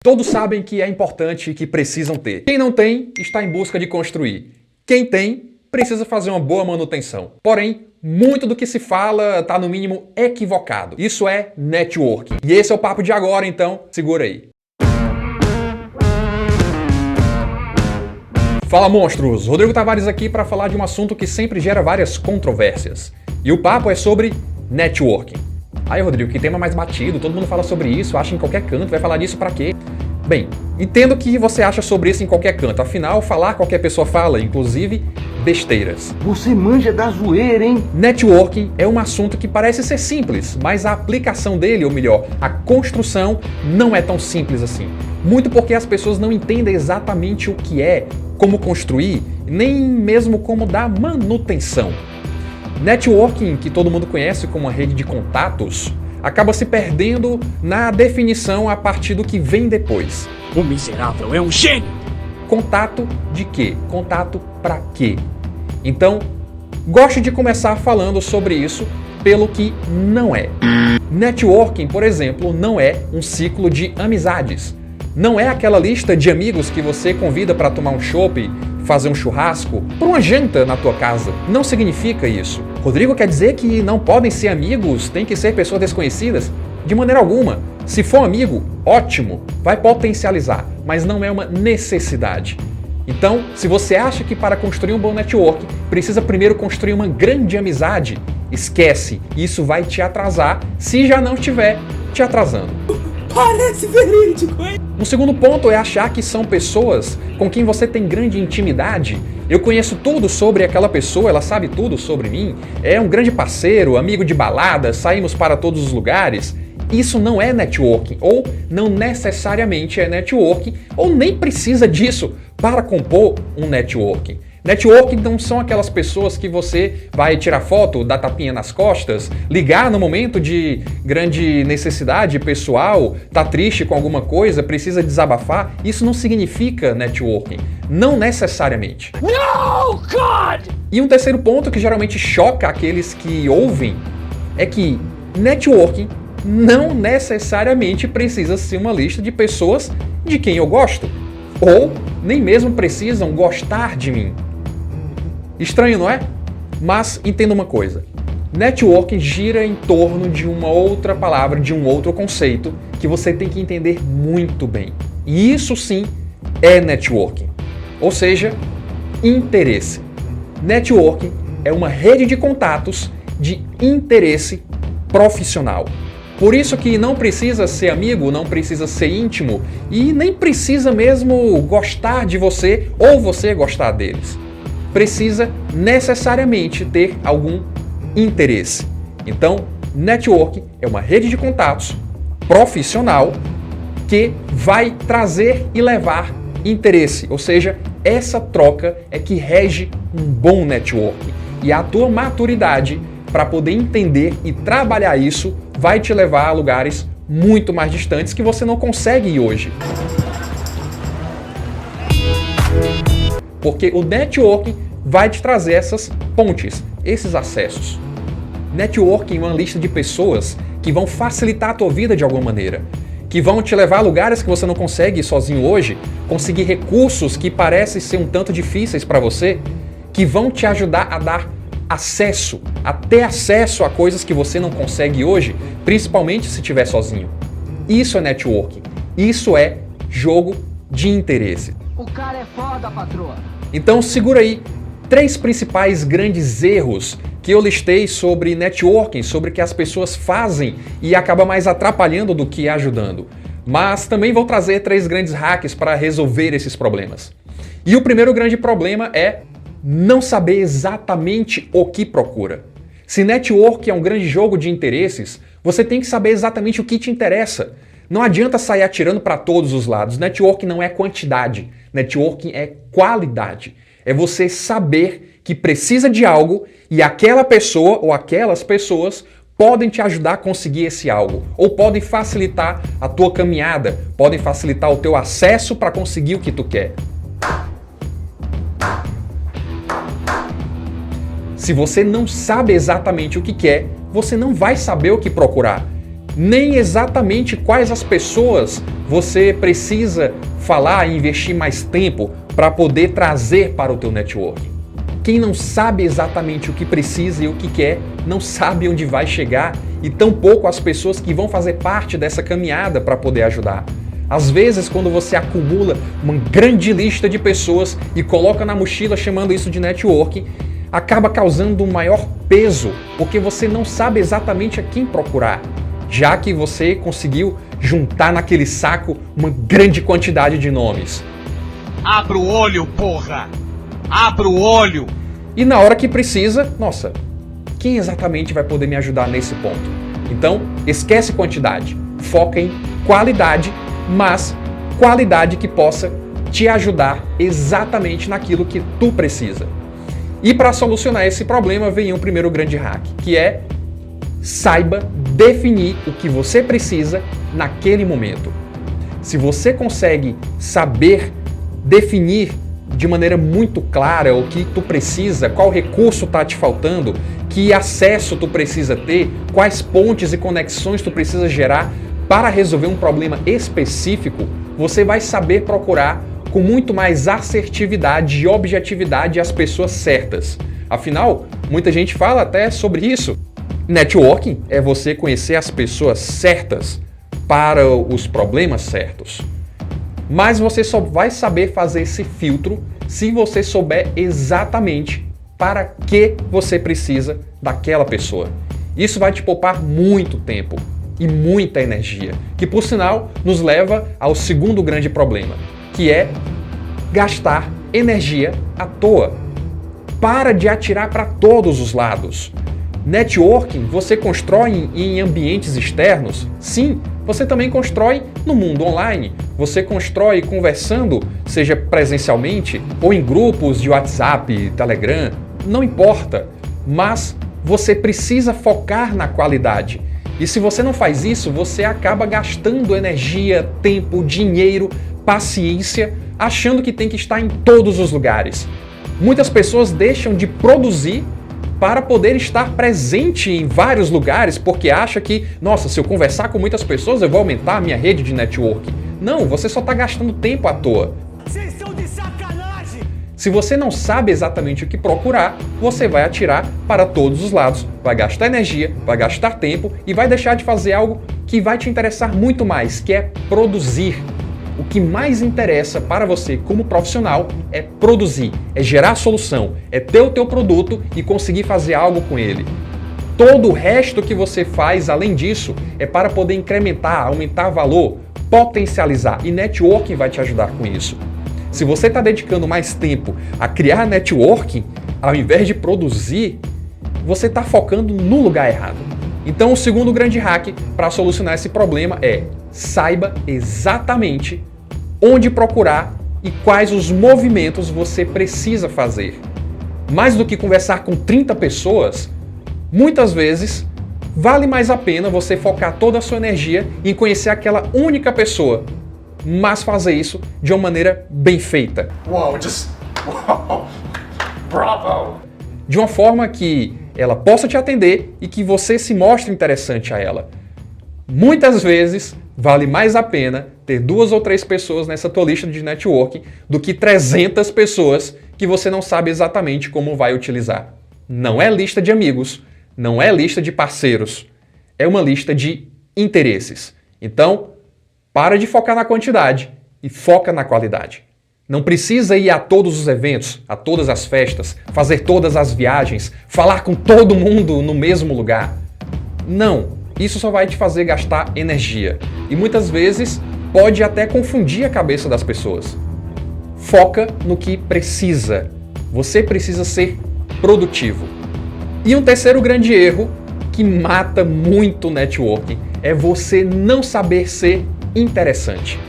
Todos sabem que é importante e que precisam ter. Quem não tem, está em busca de construir. Quem tem, precisa fazer uma boa manutenção. Porém, muito do que se fala está no mínimo equivocado. Isso é networking. E esse é o papo de agora, então segura aí. Fala, monstros! Rodrigo Tavares aqui para falar de um assunto que sempre gera várias controvérsias. E o papo é sobre networking. Aí, Rodrigo, que tema mais batido, todo mundo fala sobre isso, acha em qualquer canto, vai falar disso pra quê? Bem, entendo que você acha sobre isso em qualquer canto, afinal, falar qualquer pessoa fala, inclusive besteiras. Você manja da zoeira, hein? Networking é um assunto que parece ser simples, mas a aplicação dele, ou melhor, a construção, não é tão simples assim. Muito porque as pessoas não entendem exatamente o que é, como construir, nem mesmo como dar manutenção. Networking, que todo mundo conhece como uma rede de contatos, acaba se perdendo na definição a partir do que vem depois. O miserável é um gênio! Contato de quê? Contato pra quê? Então, gosto de começar falando sobre isso pelo que não é. Networking, por exemplo, não é um ciclo de amizades. Não é aquela lista de amigos que você convida para tomar um chopp, fazer um churrasco, por uma janta na tua casa. Não significa isso. Rodrigo, quer dizer que não podem ser amigos, tem que ser pessoas desconhecidas? De maneira alguma. Se for amigo, ótimo, vai potencializar, mas não é uma necessidade. Então, se você acha que para construir um bom network, precisa primeiro construir uma grande amizade, esquece, isso vai te atrasar, se já não estiver te atrasando. Parece verídico, hein? Um segundo ponto é achar que são pessoas com quem você tem grande intimidade. Eu conheço tudo sobre aquela pessoa, ela sabe tudo sobre mim, é um grande parceiro, amigo de balada, saímos para todos os lugares. Isso não é networking, ou não necessariamente é networking, ou nem precisa disso para compor um networking. Networking não são aquelas pessoas que você vai tirar foto, dar tapinha nas costas, ligar no momento de grande necessidade pessoal, tá triste com alguma coisa, precisa desabafar. Isso não significa networking. Não necessariamente. No, God! E um terceiro ponto que geralmente choca aqueles que ouvem é que networking não necessariamente precisa ser uma lista de pessoas de quem eu gosto. Ou nem mesmo precisam gostar de mim. Estranho, não é? Mas entenda uma coisa. Networking gira em torno de uma outra palavra, de um outro conceito que você tem que entender muito bem. E isso sim é networking. Ou seja, interesse. Networking é uma rede de contatos de interesse profissional. Por isso que não precisa ser amigo, não precisa ser íntimo e nem precisa mesmo gostar de você ou você gostar deles. Precisa necessariamente ter algum interesse. Então, networking é uma rede de contatos profissional que vai trazer e levar interesse. Ou seja, essa troca é que rege um bom networking. E a tua maturidade para poder entender e trabalhar isso vai te levar a lugares muito mais distantes que você não consegue ir hoje. Porque o networking vai te trazer essas pontes, esses acessos. Networking é uma lista de pessoas que vão facilitar a tua vida de alguma maneira, que vão te levar a lugares que você não consegue ir sozinho hoje, conseguir recursos que parecem ser um tanto difíceis para você, que vão te ajudar a dar acesso, a ter acesso a coisas que você não consegue hoje, principalmente se estiver sozinho. Isso é networking. Isso é jogo de interesse. O cara é foda, patroa. Então segura aí 3 principais grandes erros que eu listei sobre networking, sobre o que as pessoas fazem e acaba mais atrapalhando do que ajudando. Mas também vou trazer 3 grandes hacks para resolver esses problemas. E o primeiro grande problema é não saber exatamente o que procura. Se networking é um grande jogo de interesses, você tem que saber exatamente o que te interessa. Não adianta sair atirando para todos os lados. Networking não é quantidade, networking é qualidade. É você saber que precisa de algo e aquela pessoa ou aquelas pessoas podem te ajudar a conseguir esse algo. Ou podem facilitar a tua caminhada, podem facilitar o teu acesso para conseguir o que tu quer. Se você não sabe exatamente o que quer, você não vai saber o que procurar. nem exatamente quais as pessoas você precisa falar e investir mais tempo para poder trazer para o teu network. Quem não sabe exatamente o que precisa e o que quer, não sabe onde vai chegar, e tampouco as pessoas que vão fazer parte dessa caminhada para poder ajudar. Às vezes, quando você acumula uma grande lista de pessoas e coloca na mochila chamando isso de networking, acaba causando um maior peso, porque você não sabe exatamente a quem procurar, já que você conseguiu juntar naquele saco uma grande quantidade de nomes. Abra o olho, porra! Abra o olho! E na hora que precisa, nossa, quem exatamente vai poder me ajudar nesse ponto? Então, esquece quantidade, foca em qualidade, mas qualidade que possa te ajudar exatamente naquilo que tu precisa. E para solucionar esse problema vem um primeiro grande hack, que é saiba definir o que você precisa naquele momento. Se você consegue saber definir de maneira muito clara o que tu precisa, qual recurso está te faltando, que acesso tu precisa ter, quais pontes e conexões tu precisa gerar para resolver um problema específico, você vai saber procurar com muito mais assertividade e objetividade as pessoas certas. Afinal, muita gente fala até sobre isso. Networking é você conhecer as pessoas certas para os problemas certos. Mas você só vai saber fazer esse filtro se você souber exatamente para que você precisa daquela pessoa. Isso vai te poupar muito tempo e muita energia, que por sinal nos leva ao segundo grande problema, que é gastar energia à toa. Para de atirar para todos os lados. Networking você constrói em ambientes externos? Sim, você também constrói no mundo online. Você constrói conversando, seja presencialmente ou em grupos de WhatsApp, Telegram, não importa. Mas você precisa focar na qualidade. E se você não faz isso, você acaba gastando energia, tempo, dinheiro, paciência, achando que tem que estar em todos os lugares. Muitas pessoas deixam de produzir para poder estar presente em vários lugares porque acha que, nossa, se eu conversar com muitas pessoas eu vou aumentar a minha rede de network. Não, você só está gastando tempo à toa. Vocês são de sacanagem! Se você não sabe exatamente o que procurar, você vai atirar para todos os lados, vai gastar energia, vai gastar tempo e vai deixar de fazer algo que vai te interessar muito mais, que é produzir. O que mais interessa para você como profissional é produzir, é gerar solução, é ter o teu produto e conseguir fazer algo com ele. Todo o resto que você faz, além disso, é para poder incrementar, aumentar valor, potencializar, e networking vai te ajudar com isso. Se você está dedicando mais tempo a criar networking, ao invés de produzir, você está focando no lugar errado. Então o segundo grande hack para solucionar esse problema é saiba exatamente onde procurar e quais os movimentos você precisa fazer. Mais do que conversar com 30 pessoas, muitas vezes vale mais a pena você focar toda a sua energia em conhecer aquela única pessoa, mas fazer isso de uma maneira bem feita. Wow, bravo! De uma forma que ela possa te atender e que você se mostre interessante a ela. Muitas vezes vale mais a pena ter 2 ou 3 pessoas nessa tua lista de networking do que 300 pessoas que você não sabe exatamente como vai utilizar. Não é lista de amigos, não é lista de parceiros, é uma lista de interesses. Então, para de focar na quantidade e foca na qualidade. Não precisa ir a todos os eventos, a todas as festas, fazer todas as viagens, falar com todo mundo no mesmo lugar. Não, isso só vai te fazer gastar energia. E muitas vezes pode até confundir a cabeça das pessoas. Foca no que precisa. Você precisa ser produtivo. E um terceiro grande erro que mata muito o networking é você não saber ser interessante.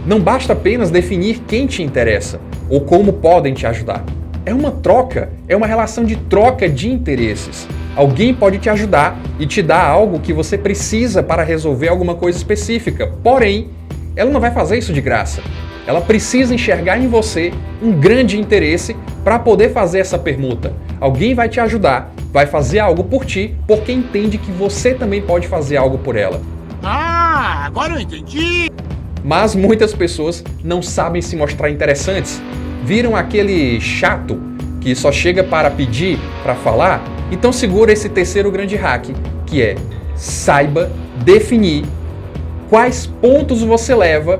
Não basta apenas definir quem te interessa ou como podem te ajudar. É uma troca, é uma relação de troca de interesses. Alguém pode te ajudar e te dar algo que você precisa para resolver alguma coisa específica. Porém, ela não vai fazer isso de graça. Ela precisa enxergar em você um grande interesse para poder fazer essa permuta. Alguém vai te ajudar vai fazer algo por ti porque entende que você também pode fazer algo por ela. Ah, agora eu entendi! Mas muitas pessoas não sabem se mostrar interessantes. Viram aquele chato que só chega para pedir, para falar? Então segura esse terceiro grande hack, que é: saiba definir quais pontos você leva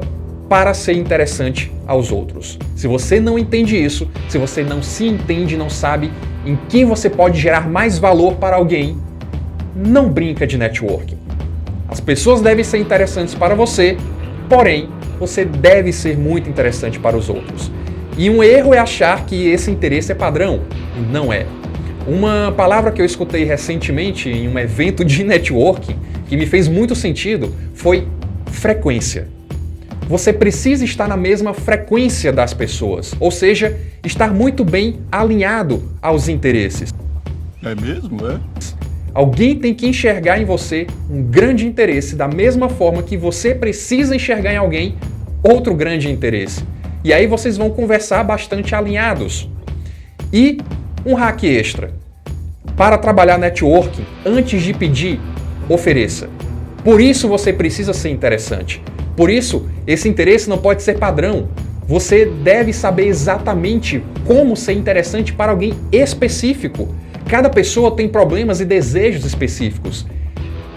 para ser interessante aos outros. Se você não entende isso, se você não se entende, não sabe em que você pode gerar mais valor para alguém, não brinca de networking. As pessoas devem ser interessantes para você, porém, você deve ser muito interessante para os outros. E um erro é achar que esse interesse é padrão, e não é. Uma palavra que eu escutei recentemente em um evento de networking, que me fez muito sentido, foi frequência. Você precisa estar na mesma frequência das pessoas, ou seja, estar muito bem alinhado aos interesses. É mesmo, é? Alguém tem que enxergar em você um grande interesse da mesma forma que você precisa enxergar em alguém outro grande interesse. E aí vocês vão conversar bastante alinhados. E um hack extra. Para trabalhar networking, antes de pedir, ofereça. Por isso você precisa ser interessante. Por isso, esse interesse não pode ser padrão. Você deve saber exatamente como ser interessante para alguém específico. Cada pessoa tem problemas e desejos específicos.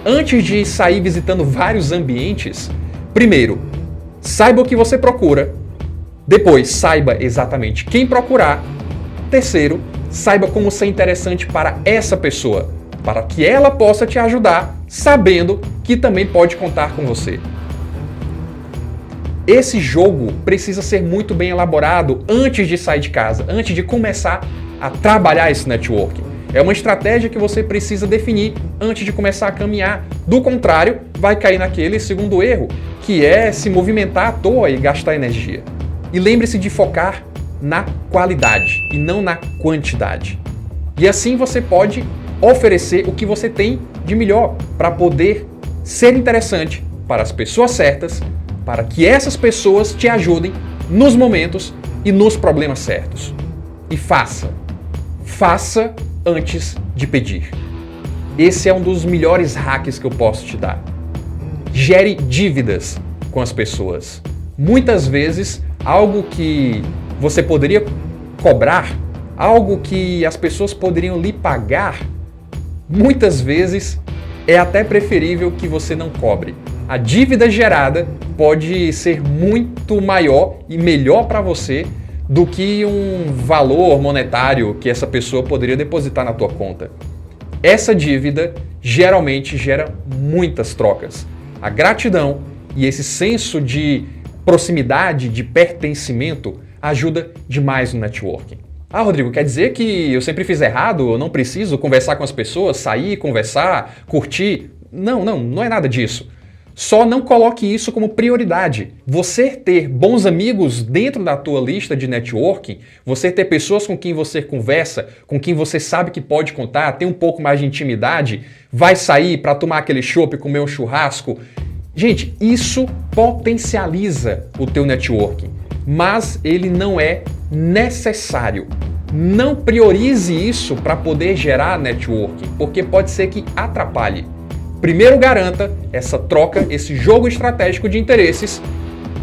Antes de sair visitando vários ambientes, primeiro, saiba o que você procura. Depois, saiba exatamente quem procurar. Terceiro, saiba como ser interessante para essa pessoa, para que ela possa te ajudar, sabendo que também pode contar com você. Esse jogo precisa ser muito bem elaborado antes de sair de casa, antes de começar a trabalhar esse networking. É uma estratégia que você precisa definir antes de começar a caminhar. Do contrário, vai cair naquele segundo erro, que é se movimentar à toa e gastar energia. E lembre-se de focar na qualidade e não na quantidade. E assim você pode oferecer o que você tem de melhor para poder ser interessante para as pessoas certas, para que essas pessoas te ajudem nos momentos e nos problemas certos. E faça antes de pedir. Esse é um dos melhores hacks que eu posso te dar. Gere dívidas com as pessoas. Muitas vezes, algo que você poderia cobrar, algo que as pessoas poderiam lhe pagar, muitas vezes é até preferível que você não cobre. A dívida gerada pode ser muito maior e melhor para você do que um valor monetário que essa pessoa poderia depositar na tua conta. Essa dívida geralmente gera muitas trocas. A gratidão e esse senso de proximidade, de pertencimento, ajuda demais no networking. Ah, Rodrigo, quer dizer que eu sempre fiz errado? Eu não preciso conversar com as pessoas, sair, conversar, curtir? Não é nada disso. Só não coloque isso como prioridade. Você ter bons amigos dentro da tua lista de networking, você ter pessoas com quem você conversa, com quem você sabe que pode contar, ter um pouco mais de intimidade, vai sair para tomar aquele chopp, comer um churrasco. Gente, isso potencializa o teu networking, mas ele não é necessário. Não priorize isso para poder gerar networking, porque pode ser que atrapalhe. Primeiro garanta essa troca, esse jogo estratégico de interesses.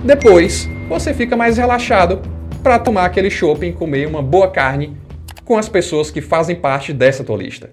Depois, você fica mais relaxado para tomar aquele shopping, comer uma boa carne com as pessoas que fazem parte dessa tua lista.